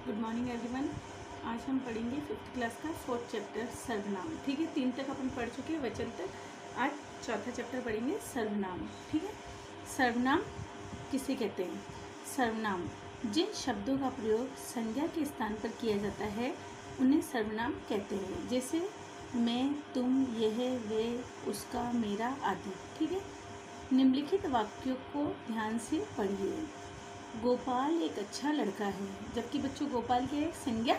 Good morning everyone. आज हम पढ़ेंगे 5th क्लास का 4th चैप्टर सर्वनाम। ठीक है, 3 तक अपन पढ़ चुके हैं, वचन तक। आज 4था चैप्टर पढ़ेंगे सर्वनाम। ठीक है, सर्वनाम किसे कहते हैं? सर्वनाम जिन शब्दों का प्रयोग संज्ञा के स्थान पर किया जाता है उन्हें सर्वनाम कहते हैं। जैसे मैं, तुम, यह, वे, उसका, मेरा आदि। ठीक है, निम्नलिखित वाक्यों को ध्यान से पढ़िए। गोपाल एक अच्छा लड़का है, जबकि बच्चों गोपाल के एक संज्ञा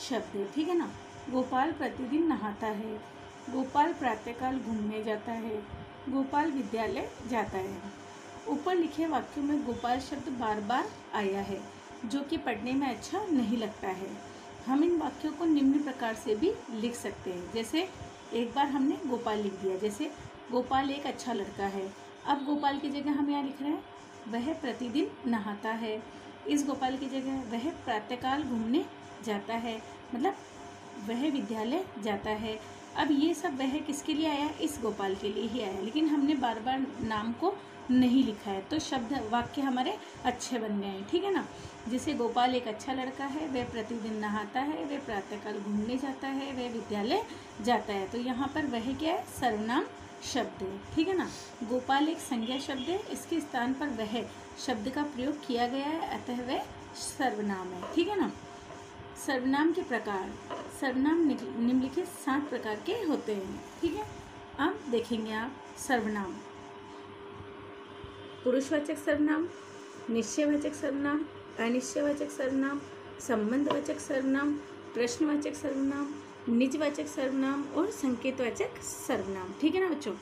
शब्द है। ठीक है ना। गोपाल प्रतिदिन नहाता है, गोपाल प्रातःकाल घूमने जाता है, गोपाल विद्यालय जाता है। ऊपर लिखे वाक्यों में गोपाल शब्द बार बार आया है, जो कि पढ़ने में अच्छा नहीं लगता है। हम इन वाक्यों को निम्न प्रकार से भी लिख सकते हैं। जैसे एक बार हमने गोपाल लिख दिया, जैसे गोपाल एक अच्छा लड़का है। अब गोपाल की जगह हम यहाँ लिख रहे हैं वह प्रतिदिन नहाता है। इस गोपाल की जगह वह प्रातःकाल घूमने जाता है, मतलब वह विद्यालय जाता है। अब ये सब वह किसके लिए आया? इस गोपाल के लिए ही आया, लेकिन हमने बार बार नाम को नहीं लिखा है, तो शब्द वाक्य हमारे अच्छे बन गए हैं। ठीक है ना। जैसे गोपाल एक अच्छा लड़का है, वह प्रतिदिन नहाता है, वह प्रातःकाल घूमने जाता है, वह विद्यालय जाता है। तो यहाँ पर वह क्या है? सर्वनाम शब्द है। ठीक है ना। गोपाल एक संज्ञा शब्द है, इसके स्थान पर वह शब्द का प्रयोग किया गया है, अतः वह सर्वनाम है। ठीक है ना। सर्वनाम के प्रकार। सर्वनाम निम्नलिखित 7 प्रकार के होते हैं। ठीक है, अब देखेंगे आप सर्वनाम। पुरुषवाचक सर्वनाम, निश्चयवाचक सर्वनाम, अनिश्चयवाचक सर्वनाम, संबंधवाचक सर्वनाम, प्रश्नवाचक सर्वनाम, निजवाचक सर्वनाम और संकेतवाचक सर्वनाम। ठीक है ना बच्चों।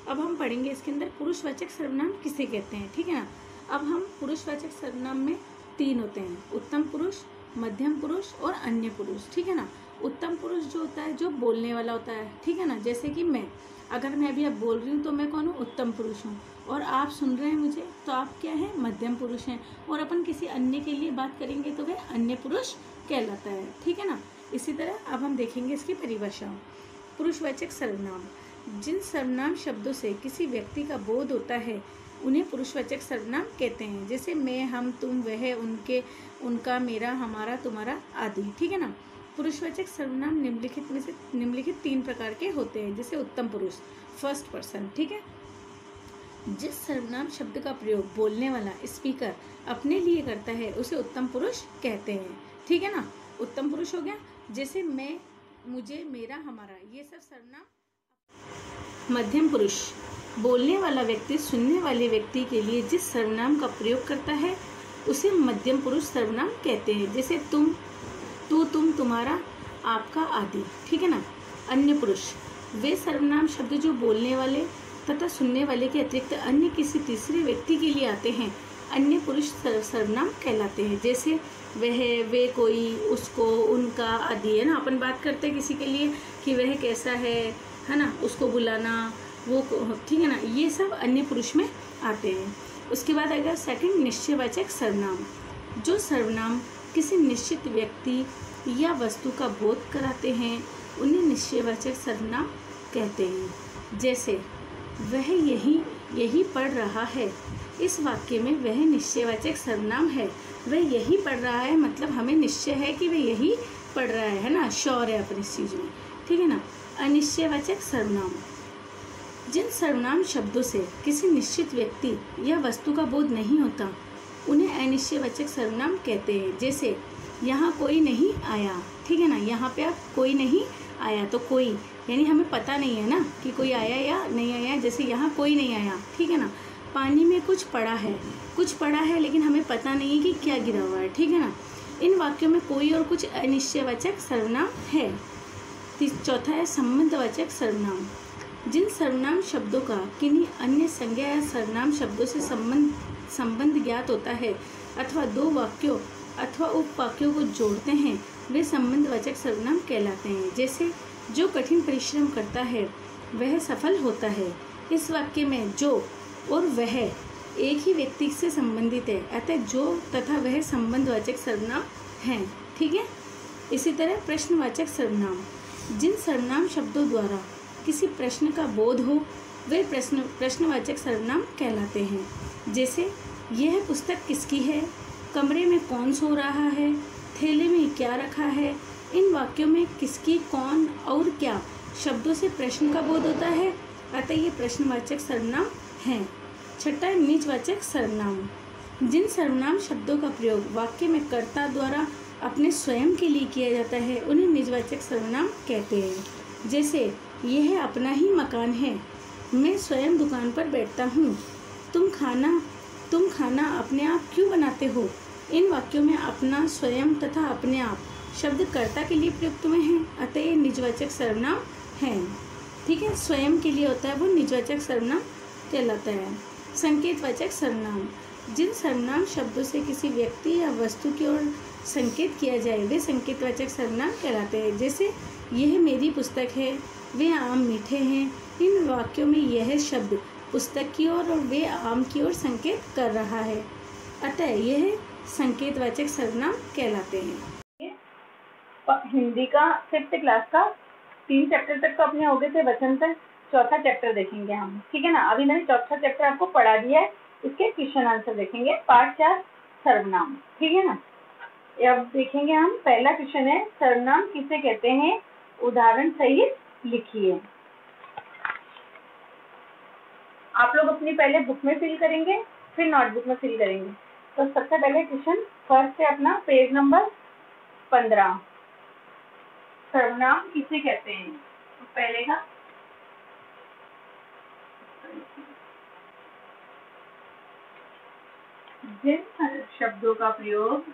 अब हम पढ़ेंगे इसके अंदर पुरुषवाचक सर्वनाम किसे कहते हैं। ठीक है ना। अब हम पुरुषवाचक सर्वनाम में 3 होते हैं, उत्तम पुरुष, मध्यम पुरुष और अन्य पुरुष। ठीक है ना। उत्तम पुरुष जो होता है, जो बोलने वाला होता है। ठीक है ना। जैसे कि मैं, अगर मैं अभी अब बोल रही हूँ तो मैं कौन हूँ? उत्तम पुरुष हूँ। और आप सुन रहे हैं मुझे, तो आप क्या हैं? मध्यम पुरुष हैं। और अपन किसी अन्य के लिए बात करेंगे तो वह अन्य पुरुष कहलाता है। ठीक है ना। इसी तरह अब हम देखेंगे इसकी परिभाषा। पुरुषवाचक सर्वनाम जिन सर्वनाम शब्दों से किसी व्यक्ति का बोध होता है उन्हें पुरुषवाचक सर्वनाम कहते हैं। जैसे मैं, हम, तुम, वह, उनके, उनका, मेरा, हमारा, तुम्हारा आदि। ठीक है ना। पुरुषवाचक सर्वनाम निम्नलिखित 3 प्रकार के होते हैं। जैसे उत्तम पुरुष, फर्स्ट पर्सन। ठीक है, जिस सर्वनाम शब्द का प्रयोग बोलने वाला स्पीकर अपने लिए करता है उसे उत्तम पुरुष कहते हैं। ठीक है ना। उत्तम पुरुष हो गया, जैसे मैं, मुझे, मेरा, हमारा, ये सब सर्वनाम। मध्यम पुरुष, बोलने वाला व्यक्ति सुनने वाले व्यक्ति के लिए जिस सर्वनाम का प्रयोग करता है उसे मध्यम पुरुष सर्वनाम कहते हैं। जैसे तुम, तू, तुम, तुम्हारा, आपका आदि। ठीक है ना। अन्य पुरुष, वे सर्वनाम शब्द जो बोलने वाले तथा सुनने वाले के अतिरिक्त अन्य किसी तीसरे व्यक्ति के लिए आते हैं अन्य पुरुष सर्वनाम कहलाते हैं। जैसे वह, वे, कोई, उसको, उनका आदि। है ना। अपन बात करते हैं किसी के लिए कि वह कैसा है ना, उसको बुलाना, वो। ठीक है ना। ये सब अन्य पुरुष में आते हैं। उसके बाद आएगा सेकंड, निश्चयवाचक सर्वनाम। जो सर्वनाम किसी निश्चित व्यक्ति या वस्तु का बोध कराते हैं उन्हें निश्चयवाचक सर्वनाम कहते हैं। जैसे वह यही पढ़ रहा है, इस वाक्य में वह निश्चयवाचक सर्वनाम है। वह यही पढ़ रहा है, मतलब हमें निश्चय है कि वह यही पढ़ रहा है ना, श्योर है अपन इस चीज़ में। ठीक है ना। अनिश्चयवाचक सर्वनाम जिन सर्वनाम शब्दों से किसी निश्चित व्यक्ति या वस्तु का बोध नहीं होता उन्हें अनिश्चयवाचक सर्वनाम कहते हैं। जैसे यहाँ कोई नहीं आया। ठीक है ना। यहाँ पे आप कोई नहीं आया, तो कोई यानी हमें पता नहीं है ना कि कोई आया या नहीं आया। जैसे यहाँ कोई नहीं आया। ठीक है ना। पानी में कुछ पड़ा है लेकिन हमें पता नहीं है कि क्या गिरा हुआ है। ठीक है ना। इन वाक्यों में कोई और कुछ अनिश्चयवाचक सर्वनाम है। चौथा है संबंधवाचक सर्वनाम। जिन सर्वनाम शब्दों का किन्हीं अन्य संज्ञा या सर्वनाम शब्दों से संबंध ज्ञात होता है अथवा 2 वाक्यों अथवा उपवाक्यों को जोड़ते हैं वे संबंधवाचक सर्वनाम कहलाते हैं। जैसे जो कठिन परिश्रम करता है वह सफल होता है। इस वाक्य में जो और वह एक ही व्यक्ति से संबंधित है, अतः जो तथा वह संबंधवाचक सर्वनाम हैं। ठीक है। इसी तरह प्रश्नवाचक सर्वनाम जिन सर्वनाम शब्दों द्वारा किसी प्रश्न का बोध हो वे प्रश्नवाचक सर्वनाम कहलाते हैं। जैसे यह पुस्तक किसकी है, कमरे में कौन सो रहा है, थैले में क्या रखा है। इन वाक्यों में किसकी, कौन और क्या शब्दों से प्रश्न का बोध होता है, अतः ये प्रश्नवाचक सर्वनाम हैं। छठा, निजवाचक सर्वनाम। जिन सर्वनाम शब्दों का प्रयोग वाक्य में कर्ता द्वारा अपने स्वयं के लिए किया जाता है उन्हें निजवाचक सर्वनाम कहते हैं। जैसे यह अपना ही मकान है, मैं स्वयं दुकान पर बैठता हूँ, तुम खाना अपने आप क्यों बनाते हो। इन वाक्यों में अपना, स्वयं तथा अपने आप शब्द कर्ता के लिए प्रयुक्त हुए हैं, अतः ये निजवाचक सर्वनाम हैं। ठीक है, स्वयं के लिए होता है वो निजवाचक सर्वनाम कहलाता है। संकेतवाचक सर्वनाम। जिन सर्वनाम शब्दों से किसी व्यक्ति या वस्तु की ओर संकेत किया जाए वे संकेतवाचक सर्वनाम कहलाते हैं। जैसे यह मेरी पुस्तक है, वे आम मीठे हैं। इन वाक्यों में यह शब्द पुस्तक की ओर और वे आम की ओर संकेत कर रहा है, अतः यह संकेतवाचक सर्वनाम कहलाते हैं। हिंदी का 5th क्लास का 3 चैप्टर तक तो अपने हो गए थे, वचन तक 4था चैप्टर देखेंगे हम। ठीक है ना, अभी मैंने 4था चैप्टर आपको पढ़ा दिया है, इसके क्वेश्चन आंसर देखेंगे। पार्ट 4 सर्वनाम। ठीक है ना, अब देखेंगे हम। पहला क्वेश्चन है, सर्वनाम किसे कहते हैं, उदाहरण सहित लिखिए। आप लोग अपनी पहले बुक में फिल करेंगे, फिर नोटबुक में फिल करेंगे। तो सबसे पहले क्वेश्चन फर्स्ट है अपना, पेज नंबर 15। सर्वनाम किसे कहते हैं, तो पहले का जिन शब्दों का प्रयोग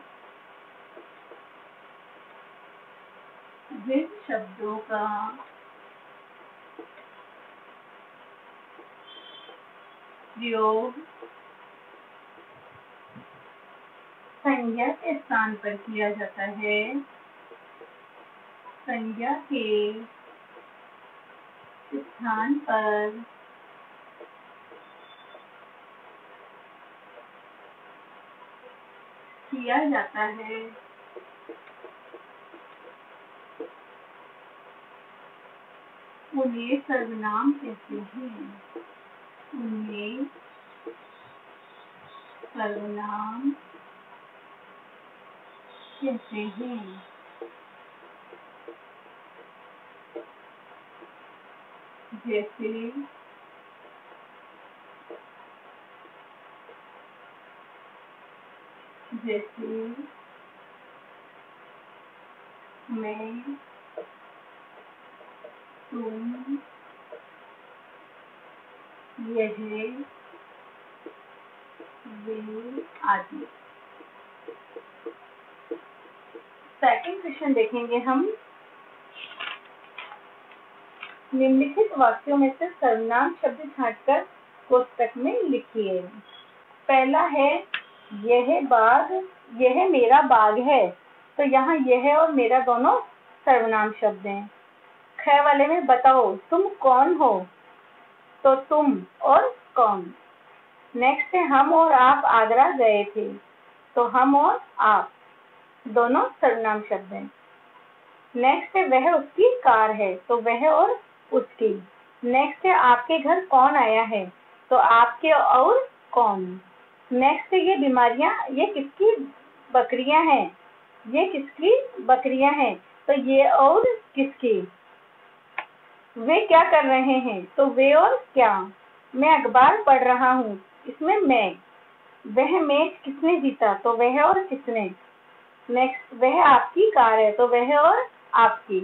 संज्ञा के स्थान पर किया जाता है, संज्ञा के स्थान पर किया जाता है, उन्हें सर्वनाम कहते हैं। उन्हें सर्वनाम कहते हैं। जैसे मैं, तुम, यह, वे आदि। सेकंड क्वेश्चन देखेंगे हम। निम्नलिखित वाक्यों में से सर्वनाम शब्द छांटकर कोष्ठक में लिखिए। पहला है, यह मेरा बाग है। तो यहाँ यह और मेरा दोनों सर्वनाम शब्द हैं। ख वाले में बताओ तुम कौन हो, तो तुम और कौन। नेक्स्ट है, हम और आप आगरा गए थे। तो हम और आप दोनों सर्वनाम शब्द हैं। नेक्स्ट है, वह उसकी कार है। तो वह और उसकी। नेक्स्ट है, आपके घर कौन आया है। तो आपके और कौन। नेक्स्ट है, ये बीमारियां, ये किसकी बकरियां हैं। ये किसकी बकरियां हैं। तो ये और किसकी। वे क्या कर रहे हैं। तो वे और क्या। मैं अखबार पढ़ रहा हूँ। इसमें मैं। वह मैच किसने जीता। तो वह और किसने। नेक्स्ट, वह आपकी कार है। तो वह और आपकी।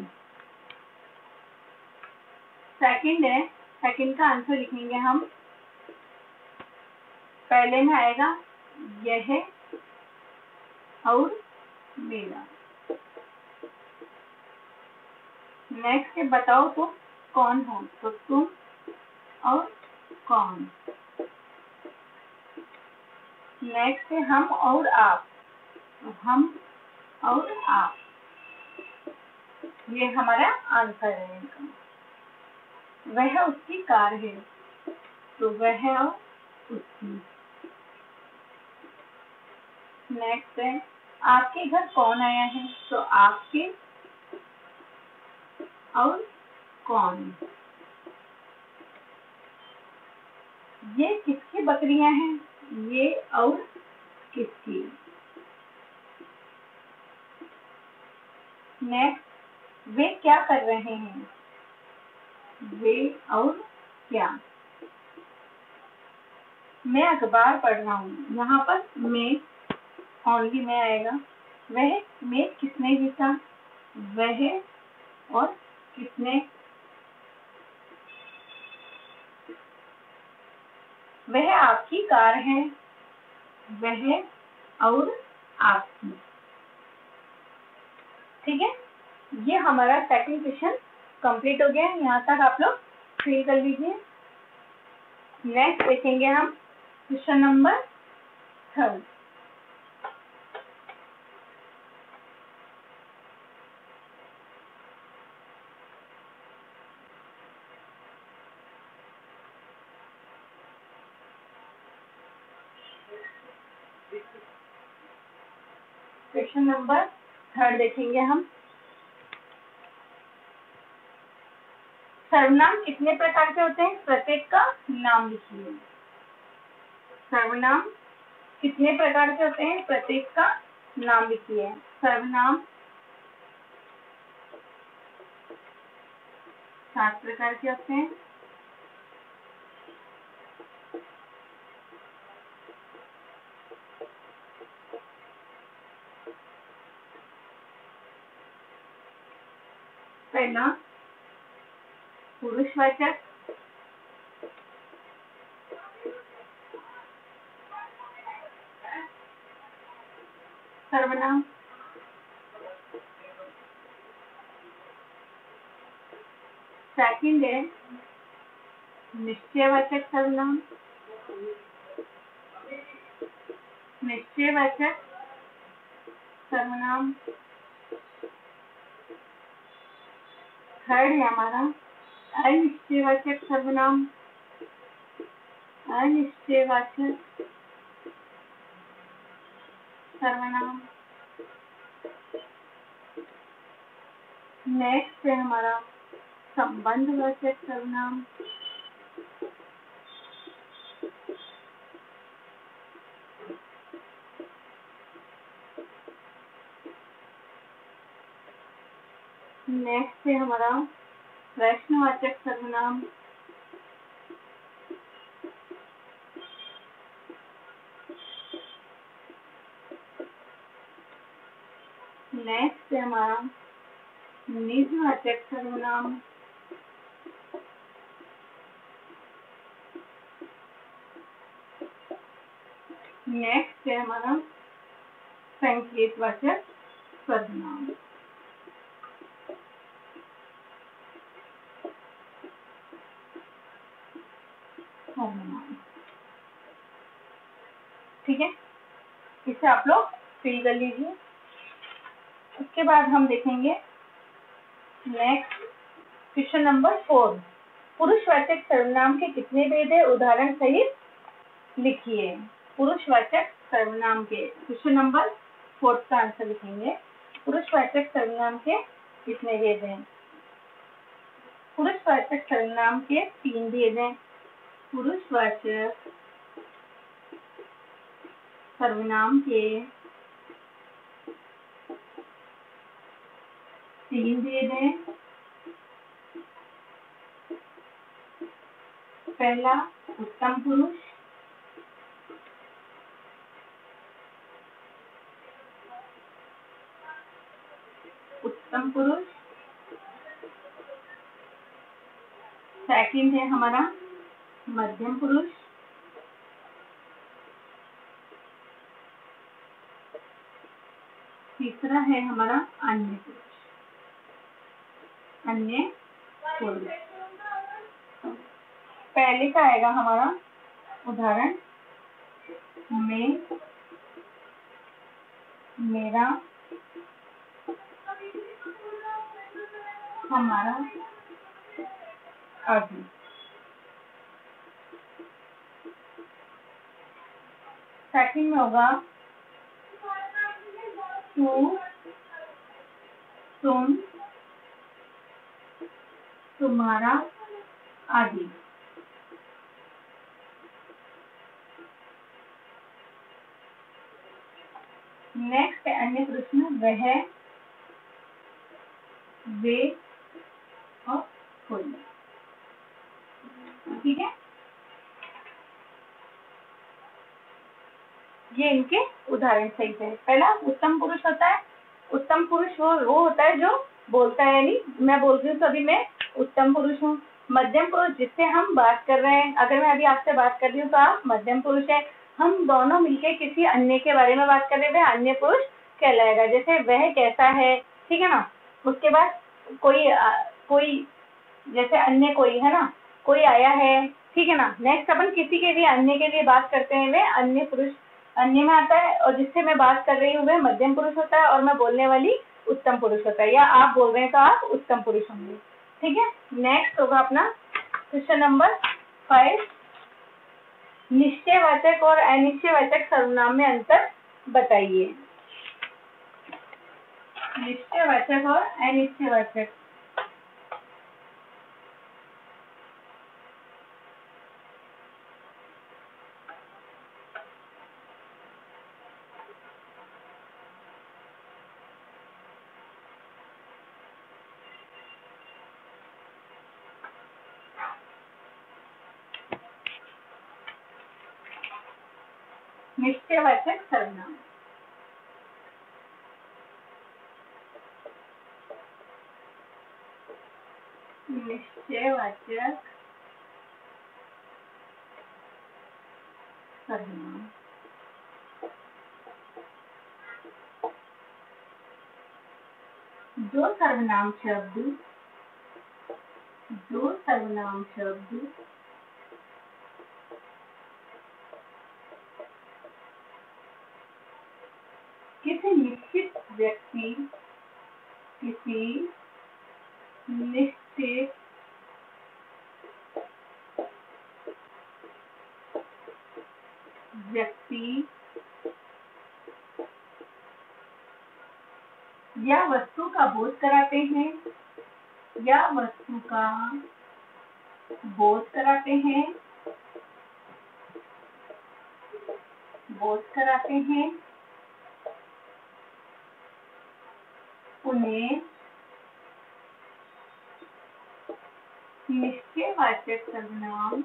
सेकंड है, सेकंड का आंसर लिखेंगे हम। पहले में आएगा यह और मेरा। नेक्स्ट है, बताओ तुम कौन हो। तो तुम और कौन। नेक्स्ट है, हम और आप। तो हम और आप। ये हमारा आंसर है इनका। वह उसकी कार है। तो वह और उसकी। नेक्स्ट है, आपके घर कौन आया है। तो आपके और कौन। ये किसकी बकरियां हैं। ये और किसकी। नेक्स्ट, वे क्या कर रहे हैं? वे और क्या। मैं अखबार पढ़ रहा हूँ, यहाँ पर मैं, ओनली मैं आएगा। वह मेज किसने जीता? वह और किसने। वह आपकी कार है, वह और आपकी। ठीक है, ये हमारा सेकंड क्वेश्चन कंप्लीट हो गया है। यहाँ तक आप लोग फिल कर लीजिए। नेक्स्ट देखेंगे हम क्वेश्चन नंबर 3। क्वेश्चन नंबर 3 देखेंगे हम। सर्वनाम कितने प्रकार के होते हैं? प्रत्येक का नाम लिखिए। सर्वनाम कितने प्रकार के होते हैं? प्रत्येक का नाम लिखिए। सर्वनाम 7 प्रकार के होते हैं। पहला, पुरुषवाचक। सर्वनाम। सेकंड है निश्चयवाचक सर्वनाम। निश्चयवाचक सर्वनाम। थर्ड है हमारा अनिश्चयवाचक सर्वनाम। अनिश्चयवाचक सर्वनाम। नेक्स्ट है हमारा संबंधवाचक सर्वनाम। नेक्स्ट है हमारा प्रश्नवाचक सर्वनाम। नेक्स्ट है हमारा निजवाचक सर्वनाम। नेक्स्ट है हमारा संकेतवाचक सर्वनाम। ठीक है, इसे आप लोग फिल कर लीजिए। उसके बाद हम देखेंगे नेक्स्ट क्वेश्चन नंबर 4। पुरुषवाचक सर्वनाम के कितने भेद है? उदाहरण सहित लिखिए। पुरुषवाचक सर्वनाम के क्वेश्चन नंबर 4 का आंसर लिखेंगे। पुरुषवाचक सर्वनाम के कितने भेद हैं? पुरुषवाचक सर्वनाम के 3 भेद हैं। पुरुषवाचक सर्वनाम के 3 भेद हैं। पहला, उत्तम पुरुष। उत्तम पुरुष। सेकंड है हमारा मध्यम पुरुष। तीसरा है हमारा अन्य पुरुष। अन्य पुरुष। पहले का आएगा हमारा उदाहरण मैं, मेरा, हमारा, अभी। सेकंड में होगा तू, तुम, तुम्हारा, आदि। नेक्स्ट अन्य पुरुष में वह, वे और कोई। ठीक है, ये इनके उदाहरण सही थे। पहला उत्तम पुरुष होता है। उत्तम पुरुष वो होता है जो बोलता है, यानी मैं बोल रही हूँ तो अभी मैं उत्तम पुरुष हूँ। मध्यम पुरुष जिससे हम बात कर रहे हैं, अगर मैं अभी आपसे बात कर रही हूँ तो आप मध्यम पुरुष है। हम दोनों मिलके किसी अन्य के बारे में बात कर रहे हैं, अन्य पुरुष कहलाएगा। जैसे वह कैसा है, ठीक है ना। उसके बाद कोई जैसे अन्य कोई है ना, कोई आया है, ठीक है ना। नेक्स्ट अपन किसी के लिए अन्य के लिए बात करते हैं, वे अन्य पुरुष अन्य में आता है। और जिससे मैं बात कर रही हूँ वह मध्यम पुरुष होता है, और मैं बोलने वाली उत्तम पुरुष होता है। या आप बोल रहे हैं तो आप उत्तम पुरुष होंगे। ठीक है, नेक्स्ट होगा अपना क्वेश्चन नंबर 5। निश्चयवाचक और अनिश्चयवाचक सर्वनाम में अंतर बताइए। निश्चयवाचक और अनिश्चयवाचक। निश्चयवाचक सर्वनाम। निश्चयवाचक सर्वनाम। जो सर्वनाम शब्द किसी निश्चित व्यक्ति या वस्तु का बोध कराते हैं, उन्हें निश्चयवाचक सर्वनाम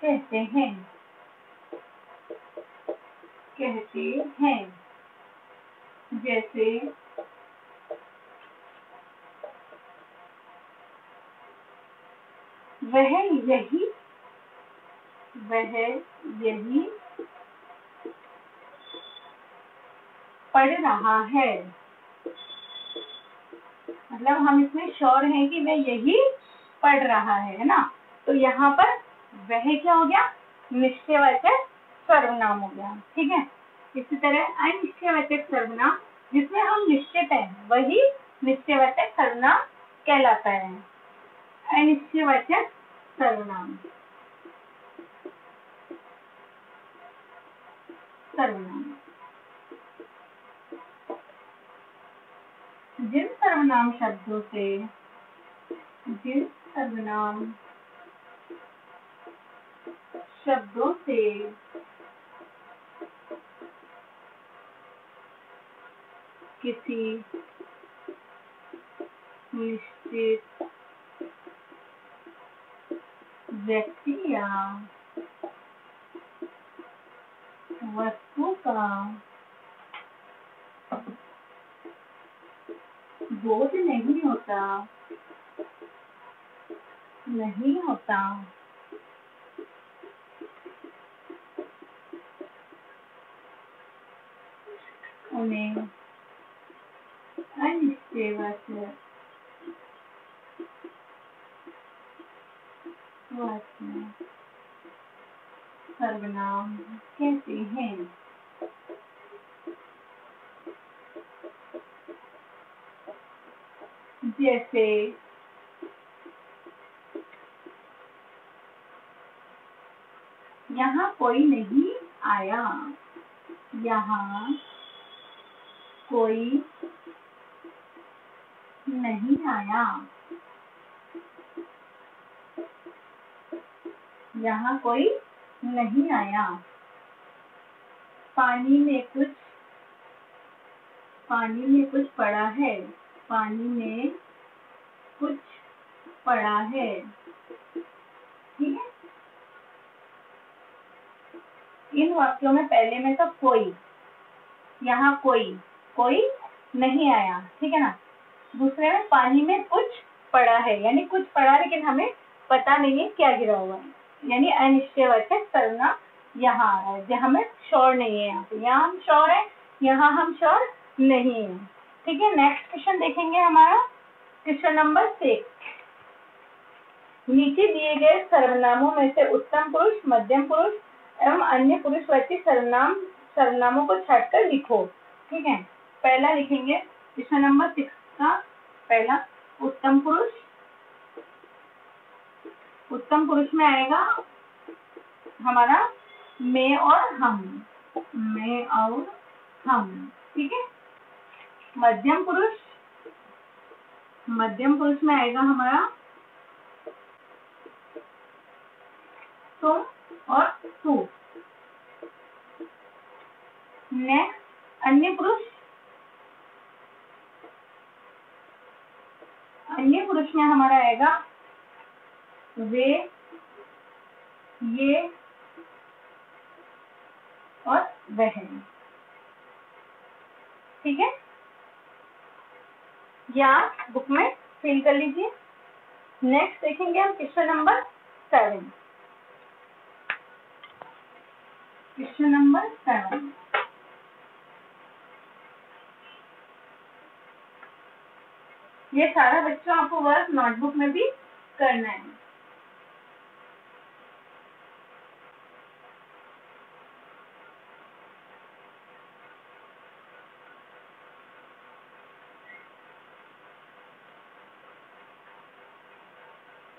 कहते हैं। जैसे वह यही पढ़ रहा है। मतलब हम इसमें श्योर हैं कि वह यही पढ़ रहा है ना। तो यहाँ पर वह क्या हो गया, निश्चयवाचक सर्वनाम हो गया। ठीक है, इसी तरह अनिश्चयवाचक सर्वनाम जिसमें हम निश्चित हैं वही निश्चयवाचक सर्वनाम कहलाता है। अनिश्चयवाचक सर्वनाम जिन सर्वनाम शब्दों से किसी निश्चित व्यक्ति या वस्तु का बोध नहीं होता उन्हें अनिश्चयवाचक सर्वनाम कहते हैं। जैसे यहाँ कोई नहीं आया, यहाँ कोई नहीं आया। यहाँ कोई नहीं आया। पानी में कुछ पड़ा है। पानी में कुछ पड़ा है। ठीक है, इन वाक्यों में पहले में तो कोई, यहाँ कोई नहीं आया। ठीक है ना। दूसरे में पानी में कुछ पड़ा है, यानी कुछ पड़ा लेकिन हमें पता नहीं है क्या गिरा हुआ है, यानी अनिश्चयवाचक सर्वनाम यहाँ आ रहा है, जो हमें श्योर नहीं है। यहाँ हम श्योर है, यहाँ हम श्योर नहीं है। ठीक है, नेक्स्ट क्वेश्चन देखेंगे हमारा क्वेश्चन नंबर 6। नीचे दिए गए सर्वनामों में से उत्तम पुरुष, मध्यम पुरुष एवं अन्य पुरुषवाची सर्वनामों को छांटकर लिखो। ठीक है, पहला लिखेंगे क्वेश्चन नंबर 6 का पहला उत्तम पुरुष। उत्तम पुरुष में आएगा हमारा मैं और हम। ठीक है। मध्यम पुरुष में आएगा हमारा तुम और तू। नेक्स्ट अन्य पुरुष में हमारा आएगा वे, ये और वह। ठीक है, या बुक में फिल कर लीजिए। नेक्स्ट देखेंगे हम क्वेश्चन नंबर 7। क्वेश्चन नंबर 7, ये सारा बच्चों आपको वर्क नोटबुक में भी करना है।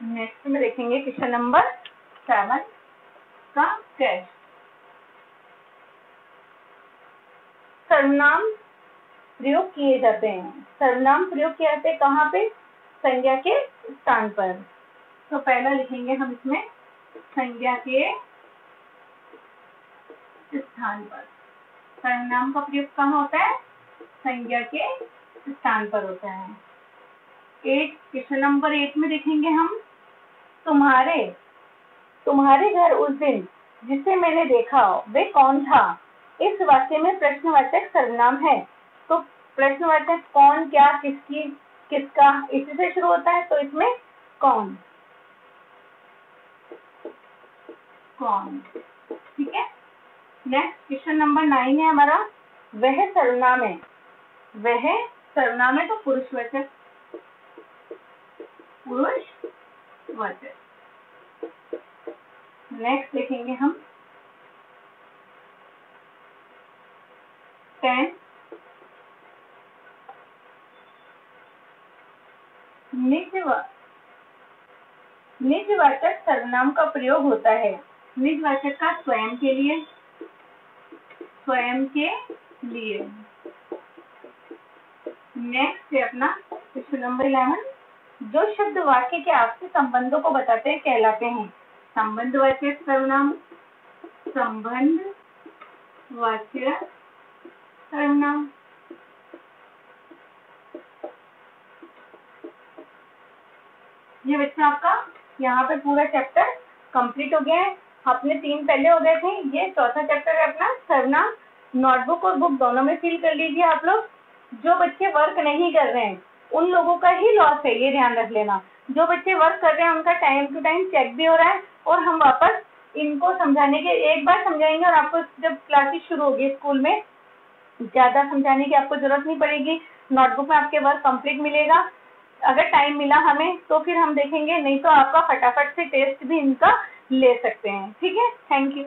नेक्स्ट में देखेंगे क्वेश्चन नंबर 7 का टेस्ट। सर्वनाम प्रयोग किए जाते हैं। सर्वनाम प्रयोग किए जाते हैं कहाँ पे? संज्ञा के स्थान पर। तो पहला लिखेंगे हम इसमें संज्ञा के स्थान पर। सर्वनाम का प्रयोग कहाँ होता है? संज्ञा के स्थान पर होता है। क्वेश्चन नंबर 8 में देखेंगे हम तुम्हारे घर उस दिन जिसे मैंने देखा वे कौन था? इस वाक्य में प्रश्नवाचक सर्वनाम है। तो प्रश्नवाचक कौन, क्या, किसकी, किसका, इसी से शुरू होता है। तो इसमें कौन। ठीक है। नेक्स्ट क्वेश्चन नंबर 9 है हमारा वह सर्वनाम है। वह सर्वनाम है तो पुरुषवाचक। नेक्स्ट देखेंगे हम 10 निजवाचक सर्वनाम का प्रयोग होता है। निजवाचक का स्वयं के लिए। नेक्स्ट है अपना क्वेश्चन नंबर 11। जो शब्द वाक्य के आपसी संबंधों को बताते हैं कहलाते हैं संबंधवाचक सर्वनाम। ये बच्चा आपका यहाँ पे पूरा चैप्टर कंप्लीट हो गया है। अपने 3 पहले हो गए थे, ये चौथा चैप्टर है अपना सर्वनाम। नोटबुक और बुक दोनों में फिल कर लीजिए आप लोग। जो बच्चे वर्क नहीं कर रहे हैं उन लोगों का ही लॉस है, ये ध्यान रख लेना। जो बच्चे वर्क कर रहे हैं उनका टाइम टू टाइम चेक भी हो रहा है और हम वापस इनको समझाने के एक बार समझाएंगे और आपको जब क्लासेस शुरू होगी स्कूल में ज्यादा समझाने की आपको जरूरत नहीं पड़ेगी। नोटबुक में आपके वर्क कंप्लीट मिलेगा। अगर टाइम मिला हमें तो फिर हम देखेंगे, नहीं तो आपका फटाफट से टेस्ट भी इनका ले सकते हैं। ठीक है, थैंक यू।